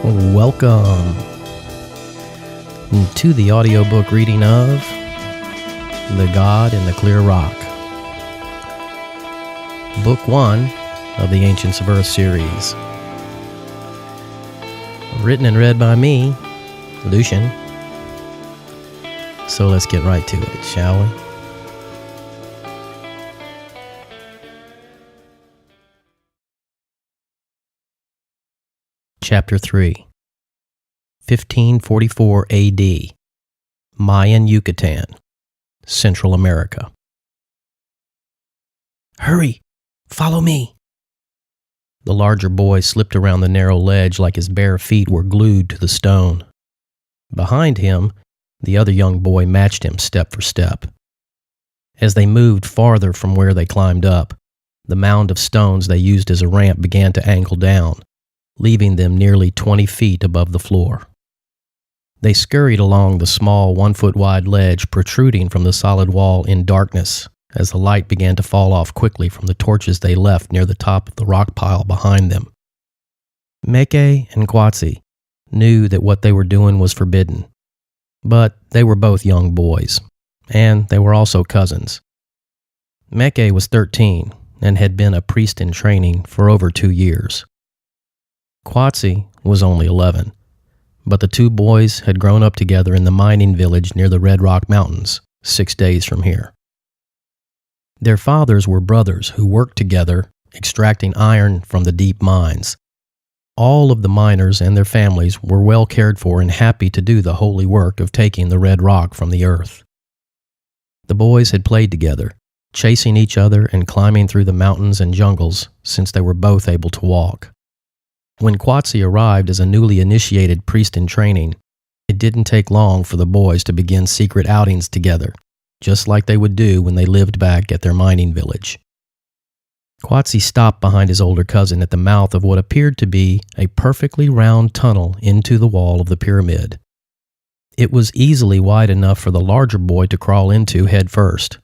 Welcome to the audiobook reading of The God in the Clear Rock, Book 1 of the Ancients of Earth series. Written and read by me, Lucian. So let's get right to it, shall we? Chapter 3, 1544 A.D., Mayan Yucatan, Central America. Hurry! Follow me! The larger boy slipped around the narrow ledge like his bare feet were glued to the stone. Behind him, the other young boy matched him step for step. As they moved farther from where they climbed up, the mound of stones they used as a ramp began to angle down, leaving them nearly 20 feet above the floor. They scurried along the small 1-foot-wide ledge protruding from the solid wall in darkness as the light began to fall off quickly from the torches they left near the top of the rock pile behind them. Meke and Quatsi knew that what they were doing was forbidden, but they were both young boys, and they were also cousins. Meke was 13 and had been a priest in training for over 2 years. Quatsi was only 11, but the two boys had grown up together in the mining village near the Red Rock Mountains, 6 days from here. Their fathers were brothers who worked together extracting iron from the deep mines. All of the miners and their families were well cared for and happy to do the holy work of taking the red rock from the earth. The boys had played together, chasing each other and climbing through the mountains and jungles since they were both able to walk. When Quatsi arrived as a newly initiated priest in training, it didn't take long for the boys to begin secret outings together, just like they would do when they lived back at their mining village. Quatsi stopped behind his older cousin at the mouth of what appeared to be a perfectly round tunnel into the wall of the pyramid. It was easily wide enough for the larger boy to crawl into head first.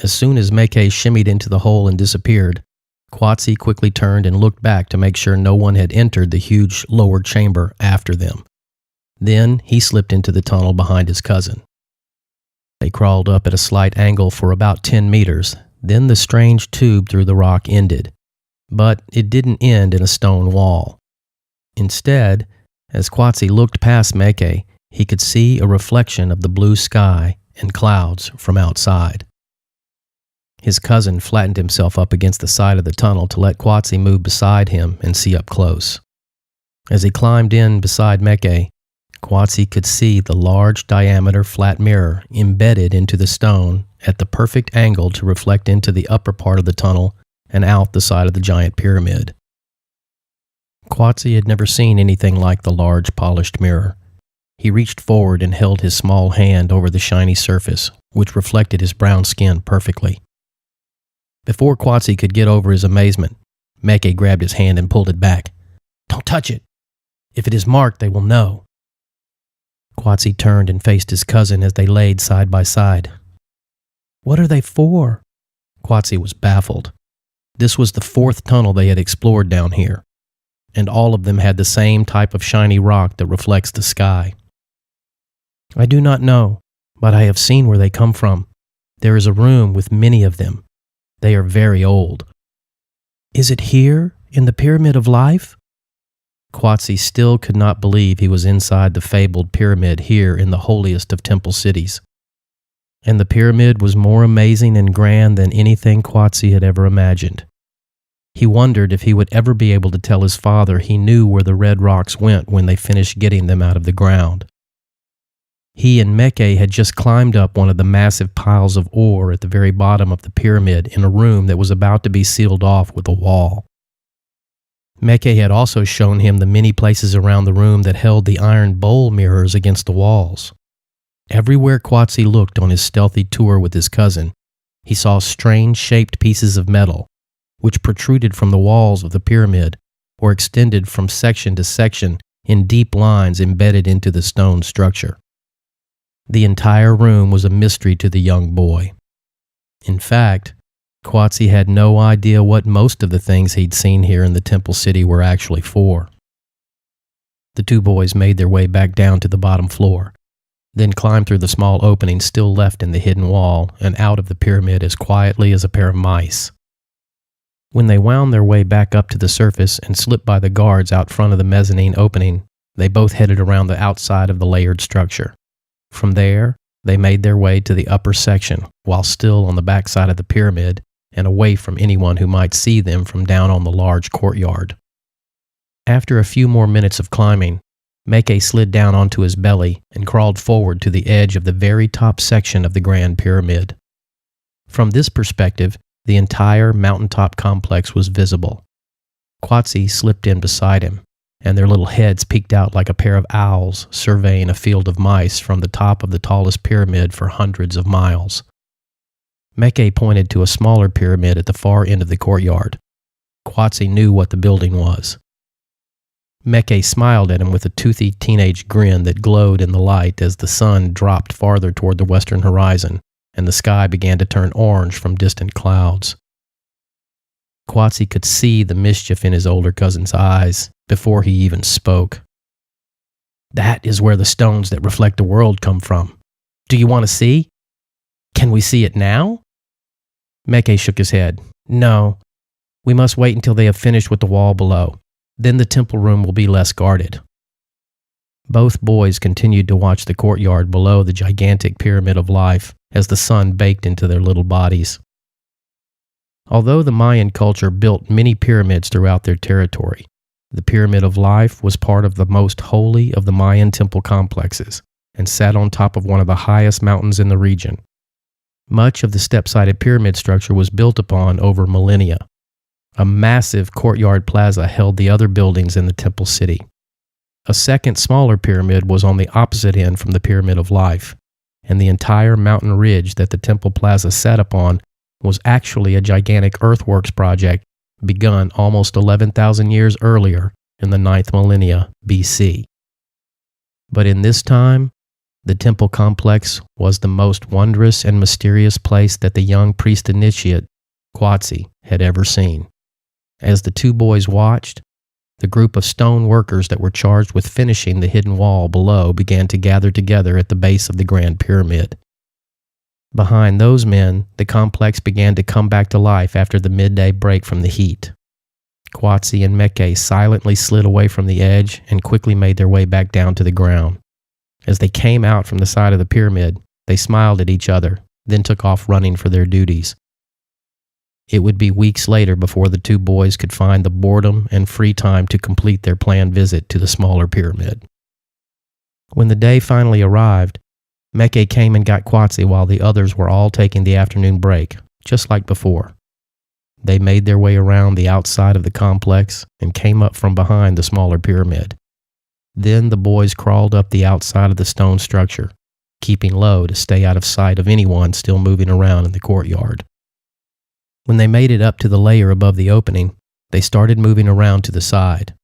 As soon as Meke shimmied into the hole and disappeared, Quatsi quickly turned and looked back to make sure no one had entered the huge lower chamber after them. Then he slipped into the tunnel behind his cousin. They crawled up at a slight angle for about 10 meters, then the strange tube through the rock ended. But it didn't end in a stone wall. Instead, as Quatsi looked past Meke, he could see a reflection of the blue sky and clouds from outside. His cousin flattened himself up against the side of the tunnel to let Quatsi move beside him and see up close. As he climbed in beside Meke, Quatsi could see the large diameter flat mirror embedded into the stone at the perfect angle to reflect into the upper part of the tunnel and out the side of the giant pyramid. Quatsi had never seen anything like the large polished mirror. He reached forward and held his small hand over the shiny surface, which reflected his brown skin perfectly. Before Quatsi could get over his amazement, Meke grabbed his hand and pulled it back. "Don't touch it. If it is marked, they will know." Quatsi turned and faced his cousin as they laid side by side. "What are they for?" Quatsi was baffled. This was the 4th tunnel they had explored down here, and all of them had the same type of shiny rock that reflects the sky. "I do not know, but I have seen where they come from. There is a room with many of them. They are very old." "Is it here, in the Pyramid of Life?" Quatsi still could not believe he was inside the fabled pyramid here in the holiest of temple cities. And the pyramid was more amazing and grand than anything Quatsi had ever imagined. He wondered if he would ever be able to tell his father he knew where the red rocks went when they finished getting them out of the ground. He and Meke had just climbed up one of the massive piles of ore at the very bottom of the pyramid in a room that was about to be sealed off with a wall. Meke had also shown him the many places around the room that held the iron bowl mirrors against the walls. Everywhere Quatsi looked on his stealthy tour with his cousin, he saw strange-shaped pieces of metal, which protruded from the walls of the pyramid or extended from section to section in deep lines embedded into the stone structure. The entire room was a mystery to the young boy. In fact, Quatsi had no idea what most of the things he'd seen here in the Temple City were actually for. The two boys made their way back down to the bottom floor, then climbed through the small opening still left in the hidden wall and out of the pyramid as quietly as a pair of mice. When they wound their way back up to the surface and slipped by the guards out front of the mezzanine opening, they both headed around the outside of the layered structure. From there, they made their way to the upper section while still on the backside of the pyramid and away from anyone who might see them from down on the large courtyard. After a few more minutes of climbing, Meke slid down onto his belly and crawled forward to the edge of the very top section of the Grand Pyramid. From this perspective, the entire mountaintop complex was visible. Qatsi slipped in beside him, and their little heads peeked out like a pair of owls surveying a field of mice from the top of the tallest pyramid for hundreds of miles. Meke pointed to a smaller pyramid at the far end of the courtyard. Qatsi knew what the building was. Meke smiled at him with a toothy teenage grin that glowed in the light as the sun dropped farther toward the western horizon and the sky began to turn orange from distant clouds. Qatsi could see the mischief in his older cousin's eyes before he even spoke. "That is where the stones that reflect the world come from. Do you want to see? Can we see it now?" Meke shook his head. "No, we must wait until they have finished with the wall below. Then the temple room will be less guarded." Both boys continued to watch the courtyard below the gigantic pyramid of life as the sun baked into their little bodies. Although the Mayan culture built many pyramids throughout their territory, the Pyramid of Life was part of the most holy of the Mayan temple complexes and sat on top of one of the highest mountains in the region. Much of the step-sided pyramid structure was built upon over millennia. A massive courtyard plaza held the other buildings in the temple city. A second smaller pyramid was on the opposite end from the Pyramid of Life, and the entire mountain ridge that the temple plaza sat upon was actually a gigantic earthworks project begun almost 11,000 years earlier in the 9th millennia BC. But in this time, the temple complex was the most wondrous and mysterious place that the young priest initiate, Qatsi, had ever seen. As the two boys watched, the group of stone workers that were charged with finishing the hidden wall below began to gather together at the base of the Grand Pyramid. Behind those men, the complex began to come back to life after the midday break from the heat. Qatsi and Meke silently slid away from the edge and quickly made their way back down to the ground. As they came out from the side of the pyramid, they smiled at each other, then took off running for their duties. It would be weeks later before the two boys could find the boredom and free time to complete their planned visit to the smaller pyramid. When the day finally arrived, Meke came and got Qatsi while the others were all taking the afternoon break, just like before. They made their way around the outside of the complex and came up from behind the smaller pyramid. Then the boys crawled up the outside of the stone structure, keeping low to stay out of sight of anyone still moving around in the courtyard. When they made it up to the layer above the opening, they started moving around to the side.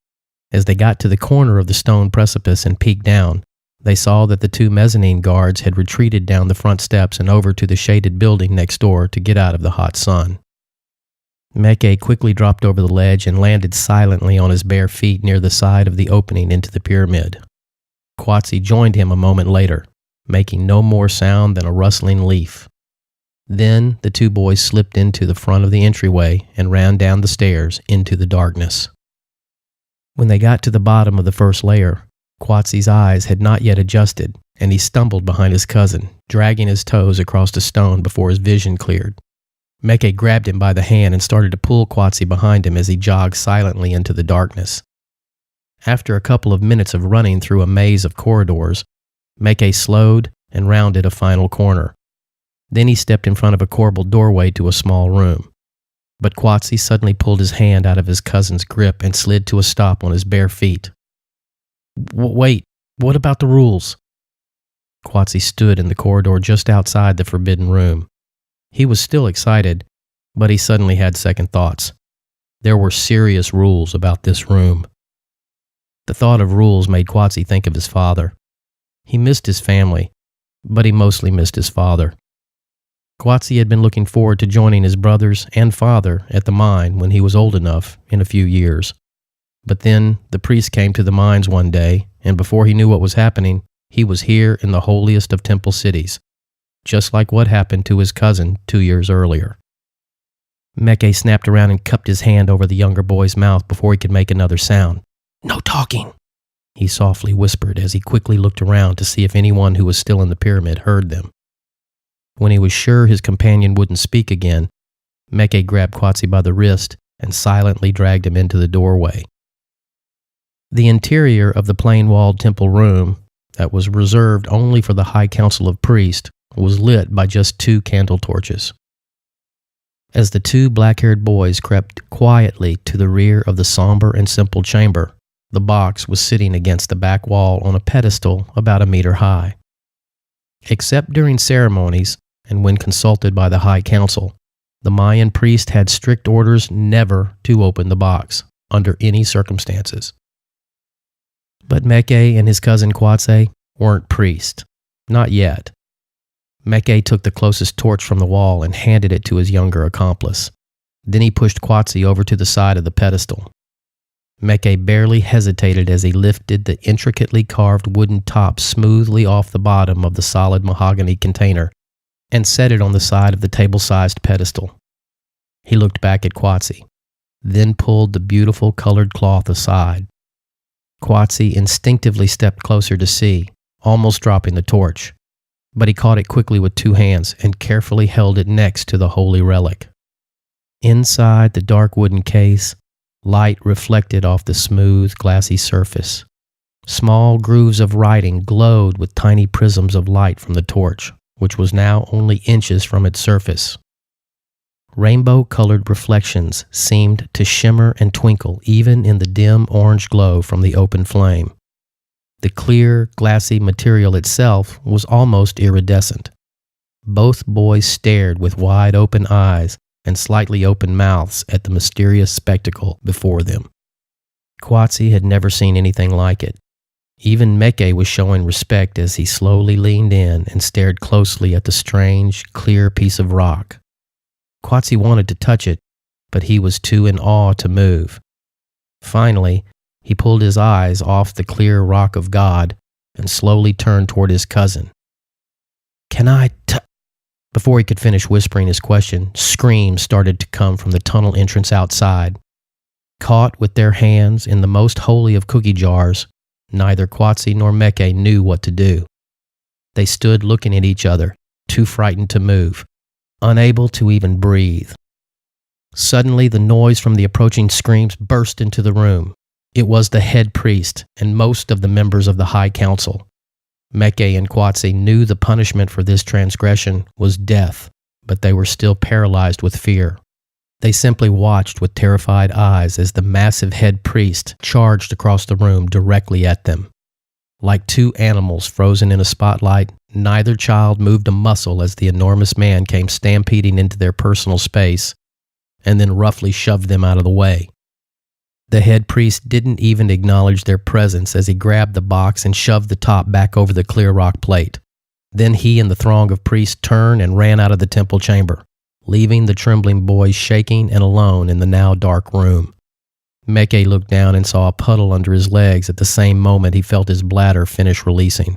As they got to the corner of the stone precipice and peeked down, they saw that the two mezzanine guards had retreated down the front steps and over to the shaded building next door to get out of the hot sun. Meke quickly dropped over the ledge and landed silently on his bare feet near the side of the opening into the pyramid. Qatsi joined him a moment later, making no more sound than a rustling leaf. Then the two boys slipped into the front of the entryway and ran down the stairs into the darkness. When they got to the bottom of the first layer, Qatsi's eyes had not yet adjusted, and he stumbled behind his cousin, dragging his toes across the stone before his vision cleared. Meke grabbed him by the hand and started to pull Qatsi behind him as he jogged silently into the darkness. After a couple of minutes of running through a maze of corridors, Meke slowed and rounded a final corner. Then he stepped in front of a corbelled doorway to a small room. But Qatsi suddenly pulled his hand out of his cousin's grip and slid to a stop on his bare feet. "Wait, what about the rules?" Qatsi stood in the corridor just outside the forbidden room. He was still excited, but he suddenly had second thoughts. There were serious rules about this room. The thought of rules made Qatsi think of his father. He missed his family, but he mostly missed his father. Qatsi had been looking forward to joining his brothers and father at the mine when he was old enough in a few years. But then the priest came to the mines one day, and before he knew what was happening, he was here in the holiest of temple cities, just like what happened to his cousin 2 years earlier. Meke snapped around and cupped his hand over the younger boy's mouth before he could make another sound. "No talking," he softly whispered as he quickly looked around to see if anyone who was still in the pyramid heard them. When he was sure his companion wouldn't speak again, Meke grabbed Qatsi by the wrist and silently dragged him into the doorway. The interior of the plain-walled temple room that was reserved only for the High Council of Priests was lit by just 2 candle torches. As the 2 black-haired boys crept quietly to the rear of the somber and simple chamber, the box was sitting against the back wall on a pedestal about 1 meter high. Except during ceremonies and when consulted by the High Council, the Mayan priest had strict orders never to open the box under any circumstances. But Meke and his cousin Qatsi weren't priests. Not yet. Meke took the closest torch from the wall and handed it to his younger accomplice. Then he pushed Qatsi over to the side of the pedestal. Meke barely hesitated as he lifted the intricately carved wooden top smoothly off the bottom of the solid mahogany container and set it on the side of the table-sized pedestal. He looked back at Qatsi, then pulled the beautiful colored cloth aside. Qatsi instinctively stepped closer to see, almost dropping the torch, but he caught it quickly with 2 hands and carefully held it next to the holy relic. Inside the dark wooden case, light reflected off the smooth, glassy surface. Small grooves of writing glowed with tiny prisms of light from the torch, which was now only inches from its surface. Rainbow-colored reflections seemed to shimmer and twinkle even in the dim orange glow from the open flame. The clear, glassy material itself was almost iridescent. Both boys stared with wide-open eyes and slightly open mouths at the mysterious spectacle before them. Qatsi had never seen anything like it. Even Meke was showing respect as he slowly leaned in and stared closely at the strange, clear piece of rock. Qatsi wanted to touch it, but he was too in awe to move. Finally, he pulled his eyes off the clear rock of God and slowly turned toward his cousin. "Can I Before he could finish whispering his question, screams started to come from the tunnel entrance outside. Caught with their hands in the most holy of cookie jars, neither Qatsi nor Meke knew what to do. They stood looking at each other, too frightened to move, unable to even breathe. Suddenly, the noise from the approaching screams burst into the room. It was the head priest and most of the members of the High Council. Meke and Qatsi knew the punishment for this transgression was death, but they were still paralyzed with fear. They simply watched with terrified eyes as the massive head priest charged across the room directly at them. Like 2 animals frozen in a spotlight, neither child moved a muscle as the enormous man came stampeding into their personal space and then roughly shoved them out of the way. The head priest didn't even acknowledge their presence as he grabbed the box and shoved the top back over the clear rock plate. Then he and the throng of priests turned and ran out of the temple chamber, leaving the trembling boys shaking and alone in the now dark room. Meke looked down and saw a puddle under his legs at the same moment he felt his bladder finish releasing.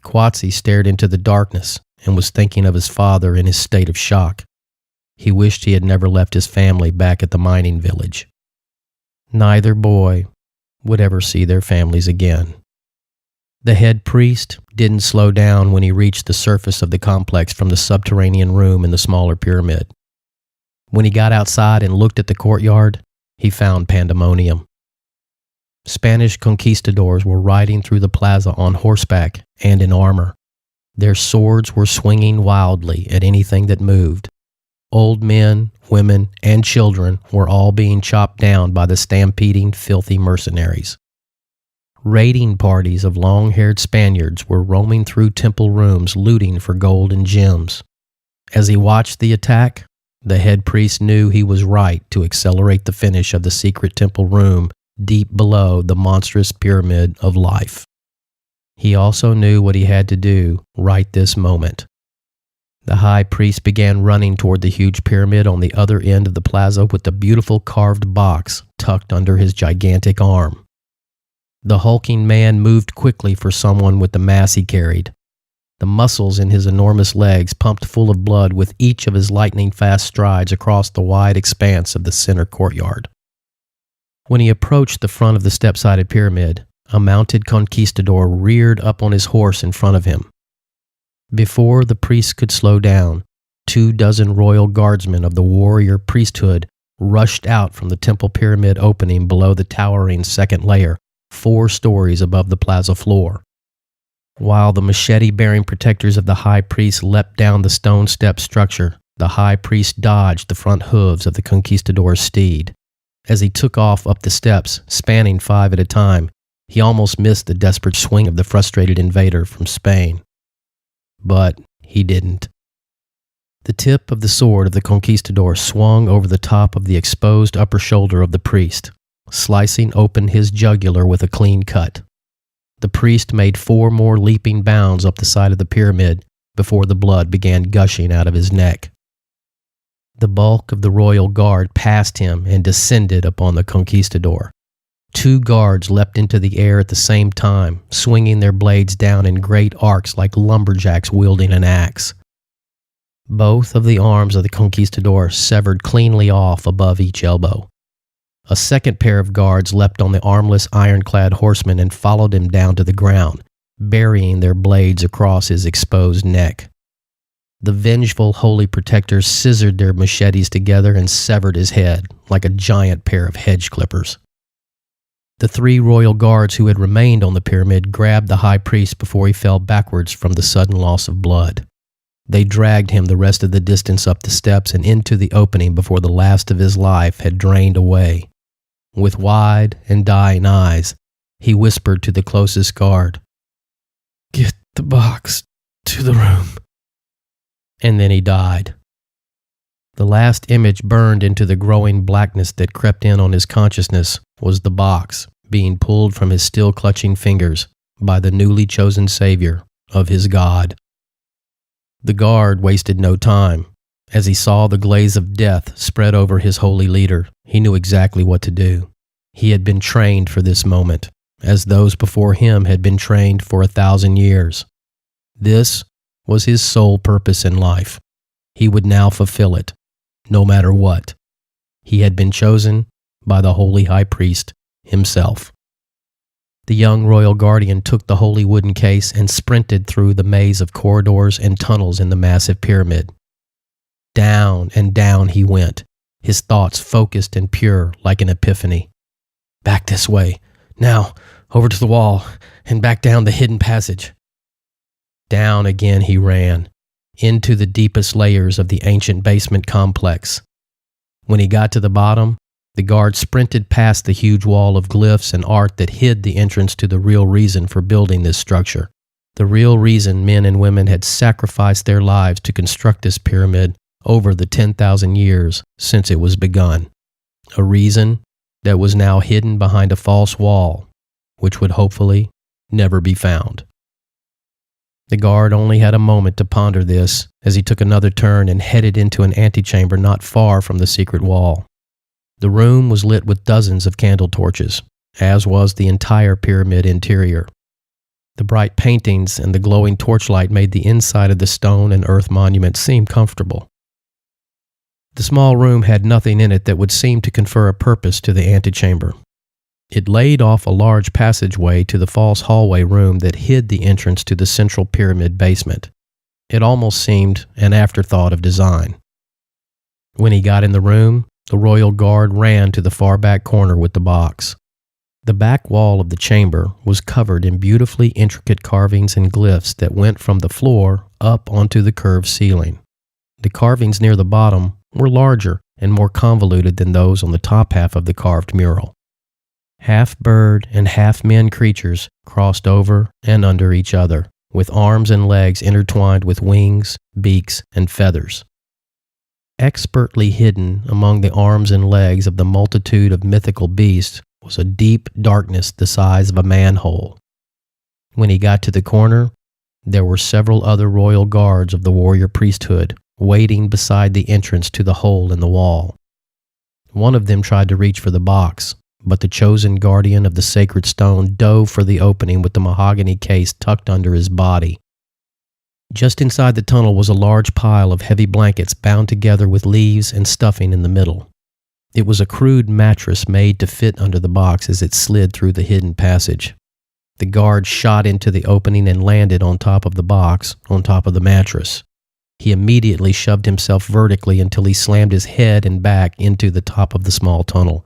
Qatsi stared into the darkness and was thinking of his father in his state of shock. He wished he had never left his family back at the mining village. Neither boy would ever see their families again. The head priest didn't slow down when he reached the surface of the complex from the subterranean room in the smaller pyramid. When he got outside and looked at the courtyard, he found pandemonium. Spanish conquistadors were riding through the plaza on horseback and in armor. Their swords were swinging wildly at anything that moved. Old men, women, and children were all being chopped down by the stampeding, filthy mercenaries. Raiding parties of long-haired Spaniards were roaming through temple rooms looting for gold and gems. As he watched the attack, the head priest knew he was right to accelerate the finish of the secret temple room deep below the monstrous pyramid of life. He also knew what he had to do right this moment. The high priest began running toward the huge pyramid on the other end of the plaza with the beautiful carved box tucked under his gigantic arm. The hulking man moved quickly for someone with the mass he carried. The muscles in his enormous legs pumped full of blood with each of his lightning-fast strides across the wide expanse of the center courtyard. When he approached the front of the step-sided pyramid, a mounted conquistador reared up on his horse in front of him. Before the priest could slow down, 24 royal guardsmen of the warrior priesthood rushed out from the temple pyramid opening below the towering second layer, 4 stories above the plaza floor. While the machete-bearing protectors of the high priest leapt down the stone step structure, the high priest dodged the front hooves of the conquistador's steed. As he took off up the steps, spanning 5 at a time, he almost missed the desperate swing of the frustrated invader from Spain. But he didn't. The tip of the sword of the conquistador swung over the top of the exposed upper shoulder of the priest, slicing open his jugular with a clean cut. The priest made 4 more leaping bounds up the side of the pyramid before the blood began gushing out of his neck. The bulk of the royal guard passed him and descended upon the conquistador. 2 guards leapt into the air at the same time, swinging their blades down in great arcs like lumberjacks wielding an axe. Both of the arms of the conquistador severed cleanly off above each elbow. A second pair of guards leapt on the armless ironclad horseman and followed him down to the ground, burying their blades across his exposed neck. The vengeful holy protectors scissored their machetes together and severed his head like a giant pair of hedge clippers. The 3 royal guards who had remained on the pyramid grabbed the high priest before he fell backwards from the sudden loss of blood. They dragged him the rest of the distance up the steps and into the opening before the last of his life had drained away. With wide and dying eyes, he whispered to the closest guard, "Get the box to the room." And then he died. The last image burned into the growing blackness that crept in on his consciousness was the box being pulled from his still clutching fingers by the newly chosen savior of his God. The guard wasted no time. As he saw the glaze of death spread over his holy leader, he knew exactly what to do. He had been trained for this moment, as those before him had been trained for 1,000 years. This was his sole purpose in life. He would now fulfill it, no matter what. He had been chosen by the holy high priest himself. The young royal guardian took the holy wooden case and sprinted through the maze of corridors and tunnels in the massive pyramid. Down and down he went, his thoughts focused and pure like an epiphany. Back this way. Now, over to the wall, and back down the hidden passage. Down again he ran, into the deepest layers of the ancient basement complex. When he got to the bottom, the guard sprinted past the huge wall of glyphs and art that hid the entrance to the real reason for building this structure. The real reason men and women had sacrificed their lives to construct this pyramid over the 10,000 years since it was begun. A reason that was now hidden behind a false wall, which would hopefully never be found. The guard only had a moment to ponder this as he took another turn and headed into an antechamber not far from the secret wall. The room was lit with dozens of candle torches, as was the entire pyramid interior. The bright paintings and the glowing torchlight made the inside of the stone and earth monument seem comfortable. The small room had nothing in it that would seem to confer a purpose to the antechamber. It laid off a large passageway to the false hallway room that hid the entrance to the central pyramid basement. It almost seemed an afterthought of design. When he got in the room, the royal guard ran to the far back corner with the box. The back wall of the chamber was covered in beautifully intricate carvings and glyphs that went from the floor up onto the curved ceiling. The carvings near the bottom were larger and more convoluted than those on the top half of the carved mural. Half bird and half men creatures crossed over and under each other, with arms and legs intertwined with wings, beaks, and feathers. Expertly hidden among the arms and legs of the multitude of mythical beasts was a deep darkness the size of a manhole. When he got to the corner, There were several other royal guards of the warrior priesthood waiting beside the entrance to the hole in the wall. One of them tried to reach for the box, but the chosen guardian of the sacred stone dove for the opening with the mahogany case tucked under his body. Just inside the tunnel was a large pile of heavy blankets bound together with leaves and stuffing in the middle. It was a crude mattress made to fit under the box as it slid through the hidden passage. The guard shot into the opening and landed on top of the box, on top of the mattress. He immediately shoved himself vertically until he slammed his head and back into the top of the small tunnel.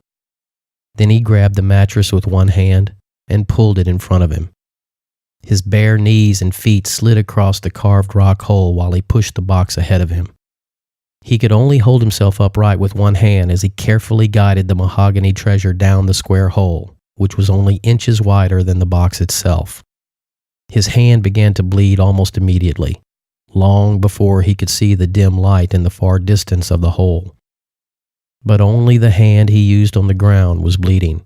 Then he grabbed the mattress with one hand and pulled it in front of him. His bare knees and feet slid across the carved rock hole while he pushed the box ahead of him. He could only hold himself upright with one hand as he carefully guided the mahogany treasure down the square hole, which was only inches wider than the box itself. His hand began to bleed almost immediately, long before he could see the dim light in the far distance of the hole. But only the hand he used on the ground was bleeding.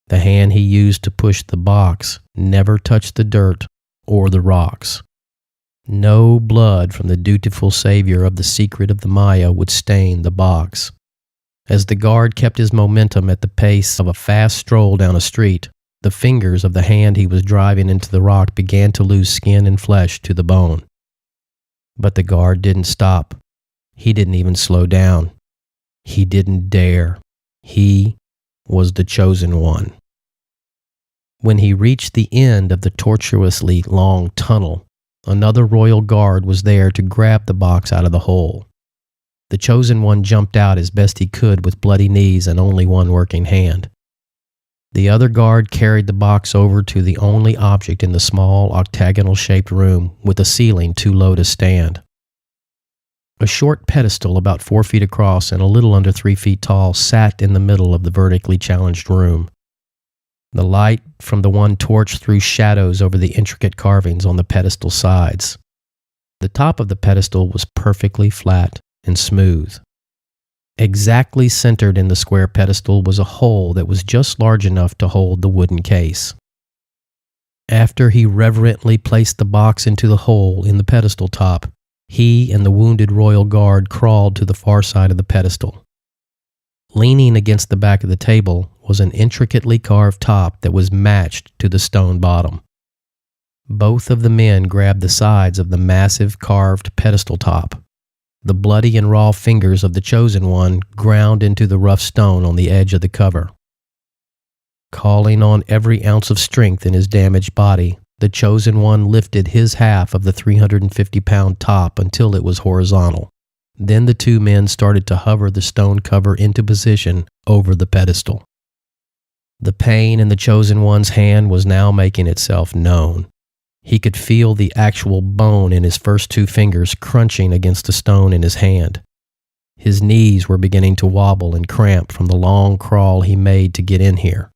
The hand he used to push the box never touched the dirt or the rocks. No blood from the dutiful savior of the secret of the Maya would stain the box. As the guard kept his momentum at the pace of a fast stroll down a street, the fingers of the hand he was driving into the rock began to lose skin and flesh to the bone. But the guard didn't stop. He didn't even slow down. He didn't dare. He was the chosen one. When he reached the end of the tortuously long tunnel, another royal guard was there to grab the box out of the hole. The chosen one jumped out as best he could with bloody knees and only one working hand. The other guard carried the box over to the only object in the small octagonal-shaped room with a ceiling too low to stand. A short pedestal about 4 feet across and a little under 3 feet tall sat in the middle of the vertically challenged room. The light from the one torch threw shadows over the intricate carvings on the pedestal sides. The top of the pedestal was perfectly flat and smooth. Exactly centered in the square pedestal was a hole that was just large enough to hold the wooden case. After he reverently placed the box into the hole in the pedestal top, he and the wounded royal guard crawled to the far side of the pedestal. Leaning against the back of the table was an intricately carved top that was matched to the stone bottom. Both of the men grabbed the sides of the massive carved pedestal top. The bloody and raw fingers of the chosen one ground into the rough stone on the edge of the cover. Calling on every ounce of strength in his damaged body, the chosen one lifted his half of the 350-pound top until it was horizontal. Then the two men started to hover the stone cover into position over the pedestal. The pain in the chosen one's hand was now making itself known. He could feel the actual bone in his first 2 fingers crunching against the stone in his hand. His knees were beginning to wobble and cramp from the long crawl he made to get in here.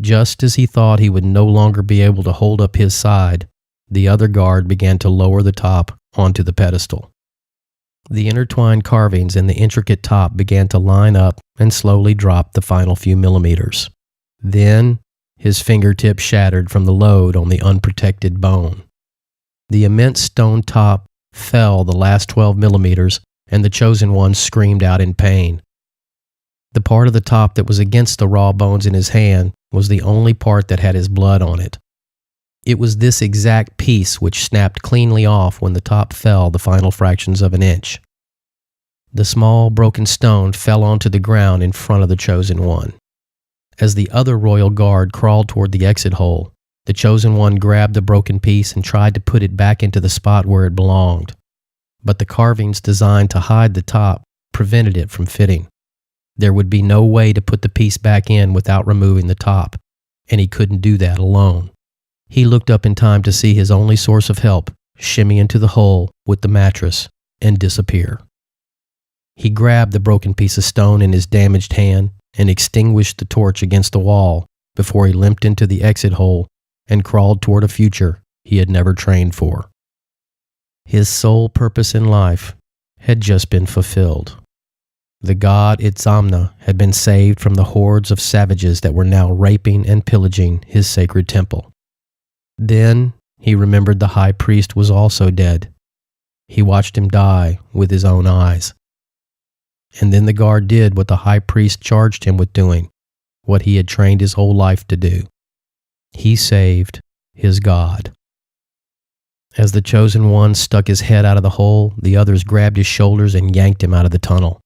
Just as he thought he would no longer be able to hold up his side, the other guard began to lower the top onto the pedestal. The intertwined carvings in the intricate top began to line up and slowly drop the final few millimeters. Then, his fingertips shattered from the load on the unprotected bone. The immense stone top fell the last 12 millimeters, and the chosen one screamed out in pain. The part of the top that was against the raw bones in his hand was the only part that had his blood on it. It was this exact piece which snapped cleanly off when the top fell the final fractions of an inch. The small broken stone fell onto the ground in front of the chosen one. As the other royal guard crawled toward the exit hole, the chosen one grabbed the broken piece and tried to put it back into the spot where it belonged. But the carvings designed to hide the top prevented it from fitting. There would be no way to put the piece back in without removing the top, and he couldn't do that alone. He looked up in time to see his only source of help shimmy into the hole with the mattress and disappear. He grabbed the broken piece of stone in his damaged hand and extinguished the torch against the wall before he limped into the exit hole and crawled toward a future he had never trained for. His sole purpose in life had just been fulfilled. The god Itzamna had been saved from the hordes of savages that were now raping and pillaging his sacred temple. Then he remembered the high priest was also dead. He watched him die with his own eyes. And then the guard did what the high priest charged him with doing, what he had trained his whole life to do. He saved his God. As the chosen one stuck his head out of the hole, the others grabbed his shoulders and yanked him out of the tunnel.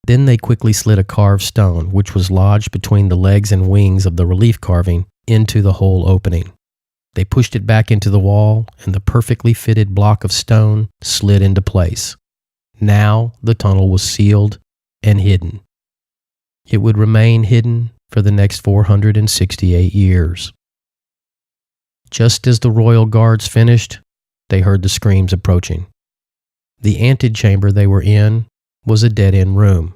Then they quickly slid a carved stone, which was lodged between the legs and wings of the relief carving, into the hole opening. They pushed it back into the wall, and the perfectly fitted block of stone slid into place. Now the tunnel was sealed and hidden. It would remain hidden for the next 468 years. Just as the royal guards finished, they heard the screams approaching. The antechamber they were in was a dead-end room.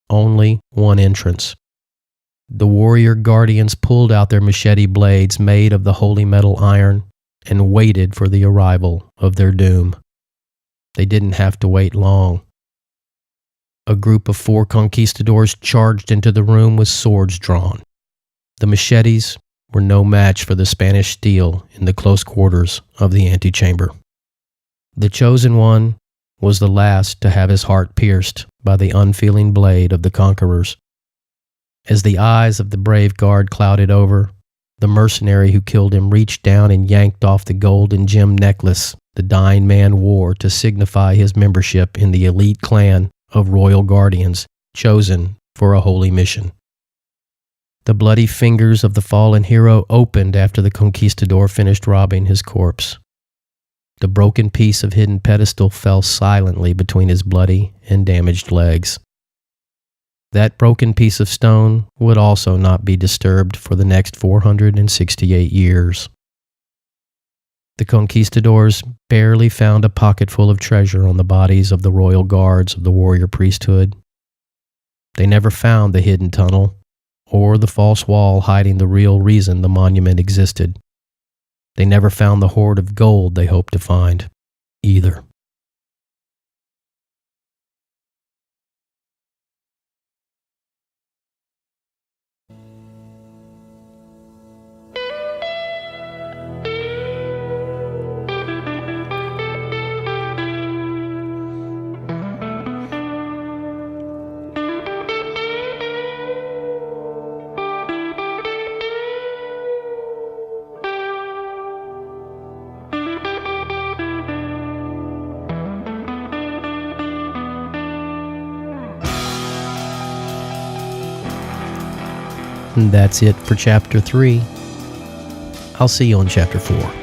Only one entrance. The warrior guardians pulled out their machete blades made of the holy metal iron and waited for the arrival of their doom. They didn't have to wait long. A group of 4 conquistadors charged into the room with swords drawn. The machetes were no match for the Spanish steel in the close quarters of the antechamber. The chosen one was the last to have his heart pierced by the unfeeling blade of the conquerors. As the eyes of the brave guard clouded over, the mercenary who killed him reached down and yanked off the gold and gem necklace the dying man wore to signify his membership in the elite clan of royal guardians chosen for a holy mission. The bloody fingers of the fallen hero opened after the conquistador finished robbing his corpse. The broken piece of hidden pedestal fell silently between his bloody and damaged legs. That broken piece of stone would also not be disturbed for the next 468 years. The conquistadors barely found a pocketful of treasure on the bodies of the royal guards of the warrior priesthood. They never found the hidden tunnel or the false wall hiding the real reason the monument existed. They never found the hoard of gold they hoped to find, either. And that's it for Chapter 3. I'll see you on Chapter 4.